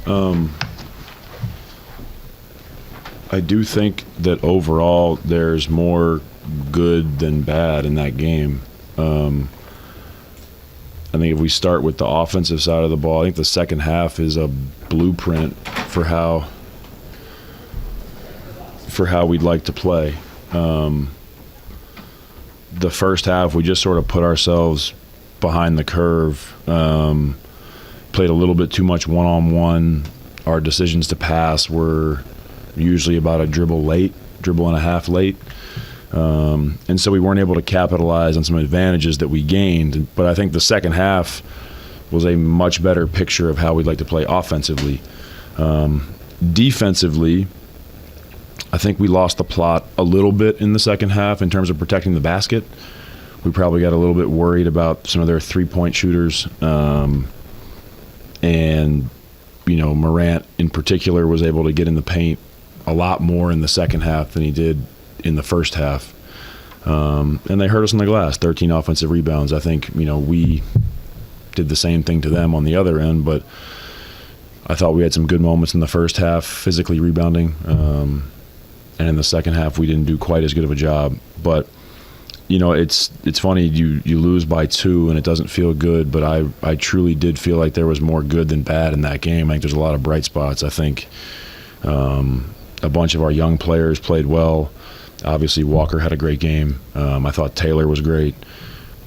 I do think that overall there's more good than bad in that game. I think if we start with the offensive side of the ball, I think the second half is a blueprint for how we'd like to play. The first half, we just sort of put ourselves behind the curve, played a little bit too much one-on-one. Our decisions to pass were usually about a dribble and a half late. And so we weren't able to capitalize on some advantages that we gained. But I think the second half was a much better picture of how we'd like to play offensively. Defensively, I think we lost the plot a little bit in the second half in terms of protecting the basket. We probably got a little bit worried about some of their three-point shooters. And, Morant in particular was able to get in the paint a lot more in the second half than he did in the first half. And they hurt us on the glass, 13 offensive rebounds. I think, we did the same thing to them on the other end, but I thought we had some good moments in the first half, physically rebounding. And in the second half, we didn't do quite as good of a job. But, it's funny, you lose by 2 and it doesn't feel good, but I truly did feel like there was more good than bad in that game. I think there's a lot of bright spots. I think a bunch of our young players played well. Obviously, Walker had a great game. I thought Taylor was great.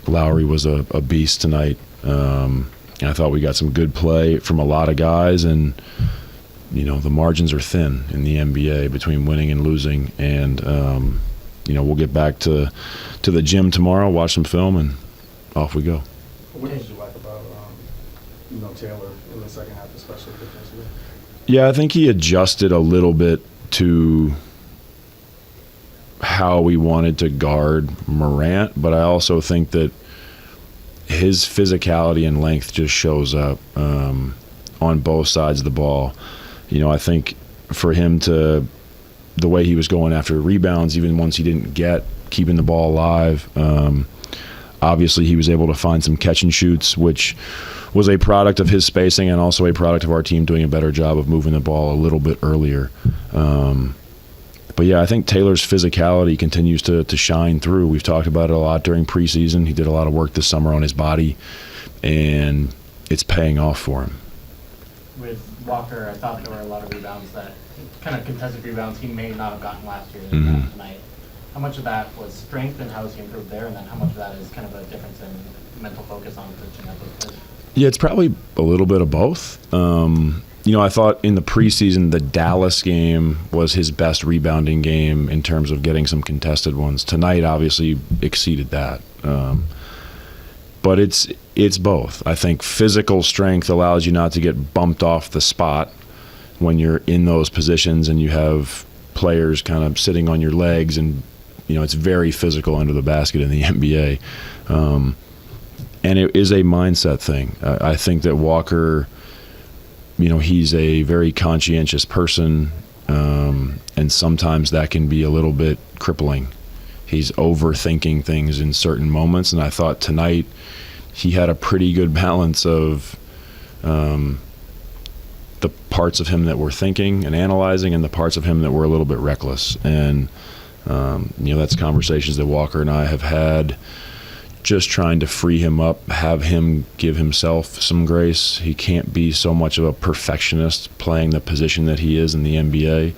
Lowry was a beast tonight. And I thought we got some good play from a lot of guys. And, the margins are thin in the NBA between winning and losing. And, we'll get back to the gym tomorrow, watch some film, and off we go. What did you like about, Taylor in the second half, especially defensively? Yeah, I think he adjusted a little bit to how we wanted to guard Morant, but I also think that his physicality and length just shows up on both sides of the ball. I think for him to, the way he was going after rebounds, even once he didn't get, keeping the ball alive, obviously he was able to find some catch and shoots, which was a product of his spacing and also a product of our team doing a better job of moving the ball a little bit earlier. But yeah, I think Taylor's physicality continues to shine through. We've talked about it a lot during preseason. He did a lot of work this summer on his body, and it's paying off for him. With Walker, I thought there were a lot of rebounds that kind of contested rebounds he may not have gotten last year tonight. How much of that was strength and how has he improved there, and then how much of that is kind of a difference in mental focus on pitching at those players? Yeah, it's probably a little bit of both. I thought in the preseason the Dallas game was his best rebounding game in terms of getting some contested ones. Tonight obviously exceeded that. But it's both. I think physical strength allows you not to get bumped off the spot when you're in those positions and you have players kind of sitting on your legs, and it's very physical under the basket in the NBA. And it is a mindset thing. I think that Walker, he's a very conscientious person, and sometimes that can be a little bit crippling. He's overthinking things in certain moments, and I thought tonight he had a pretty good balance of the parts of him that were thinking and analyzing and the parts of him that were a little bit reckless. And, that's conversations that Walker and I have had, just trying to free him up, have him give himself some grace. He can't be so much of a perfectionist playing the position that he is in the NBA.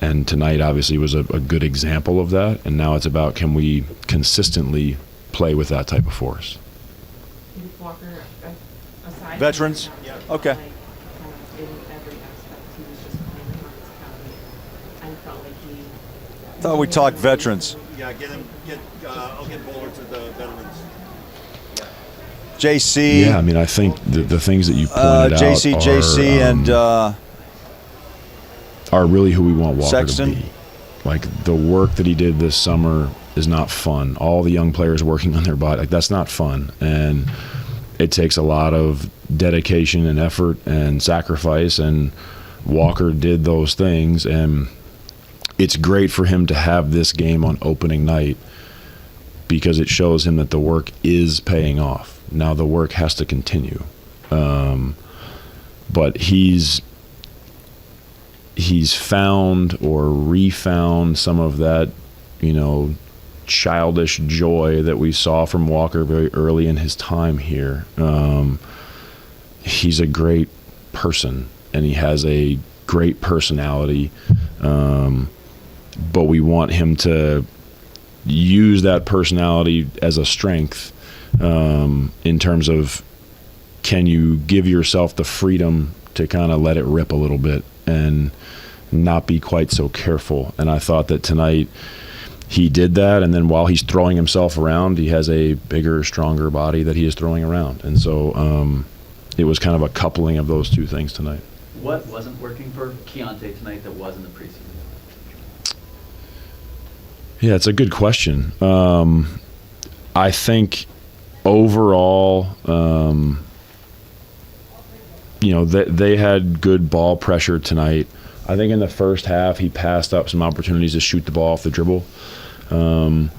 And tonight obviously was a good example of that. And now it's about, can we consistently play with that type of force? Walker, aside veterans? Yeah. Okay. Like, in every aspect, he was just playing with physicality. I felt like he... I thought we talked veterans. Yeah, I'll get Bowler to the veterans. JC. Yeah, I mean, I think the things that you pointed JC, and are really who we want Walker Sexton. to be. Like, the work that he did this summer is not fun. All the young players working on their body, like, that's not fun. And it takes a lot of dedication and effort and sacrifice, and Walker did those things. And it's great for him to have this game on opening night because it shows him that the work is paying off. Now the work has to continue. but he's found or refound some of that, childish joy that we saw from Walker very early in his time here. He's a great person, and he has a great personality, but we want him to use that personality as a strength, in terms of, can you give yourself the freedom to kind of let it rip a little bit and not be quite so careful. And I thought that tonight he did that, and then while he's throwing himself around, he has a bigger, stronger body that he is throwing around. And so it was kind of a coupling of those two things tonight. What wasn't working for Keontae tonight that was in the preseason? Yeah, it's a good question. I think overall, they had good ball pressure tonight. I think in the first half he passed up some opportunities to shoot the ball off the dribble. And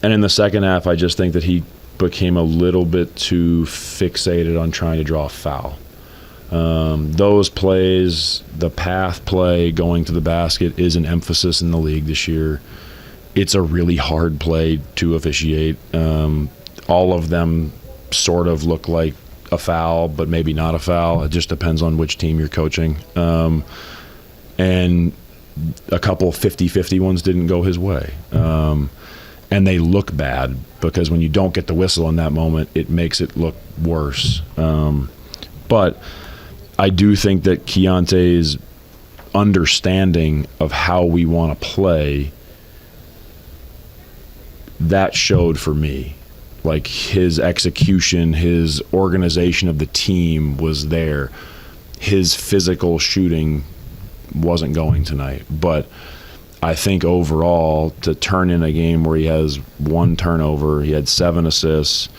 in the second half, I just think that he became a little bit too fixated on trying to draw a foul. Those plays, the path play going to the basket, is an emphasis in the league this year. It's a really hard play to officiate. All of them sort of look like a foul, but maybe not a foul. It just depends on which team you're coaching. And a couple 50-50 ones didn't go his way. And they look bad because when you don't get the whistle in that moment, it makes it look worse. But I do think that Keontae's understanding of how we want to play, that showed for me. Like, his execution, his organization of the team was there. His physical shooting wasn't going tonight. But I think overall, to turn in a game where he has 1 turnover, he had 7 assists,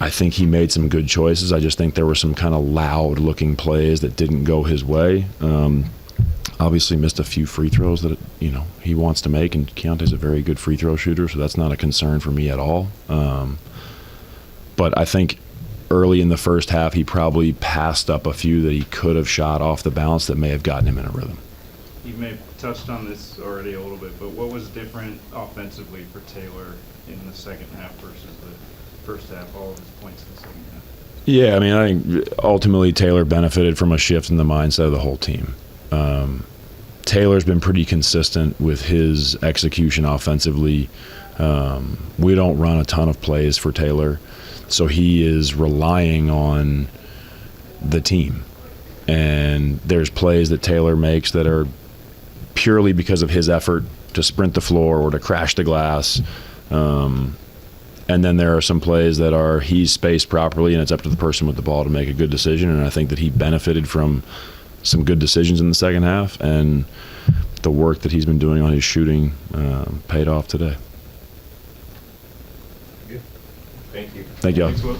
I think he made some good choices. I just think there were some kind of loud-looking plays that didn't go his way. Obviously missed a few free throws that he wants to make, and Keontae's a very good free throw shooter, so that's not a concern for me at all. But I think early in the first half he probably passed up a few that he could have shot off the bounce that may have gotten him in a rhythm. You may have touched on this already a little bit, but what was different offensively for Taylor in the second half versus the first half, all of his points in the second half? Yeah, I mean, I think ultimately Taylor benefited from a shift in the mindset of the whole team. Taylor's been pretty consistent with his execution offensively. We don't run a ton of plays for Taylor, so he is relying on the team. And there's plays that Taylor makes that are purely because of his effort to sprint the floor or to crash the glass. And then there are some plays that are he's spaced properly, and it's up to the person with the ball to make a good decision. And I think that he benefited from some good decisions in the second half, and the work that he's been doing on his shooting paid off today. Thank you. Thank you. Thanks, Will.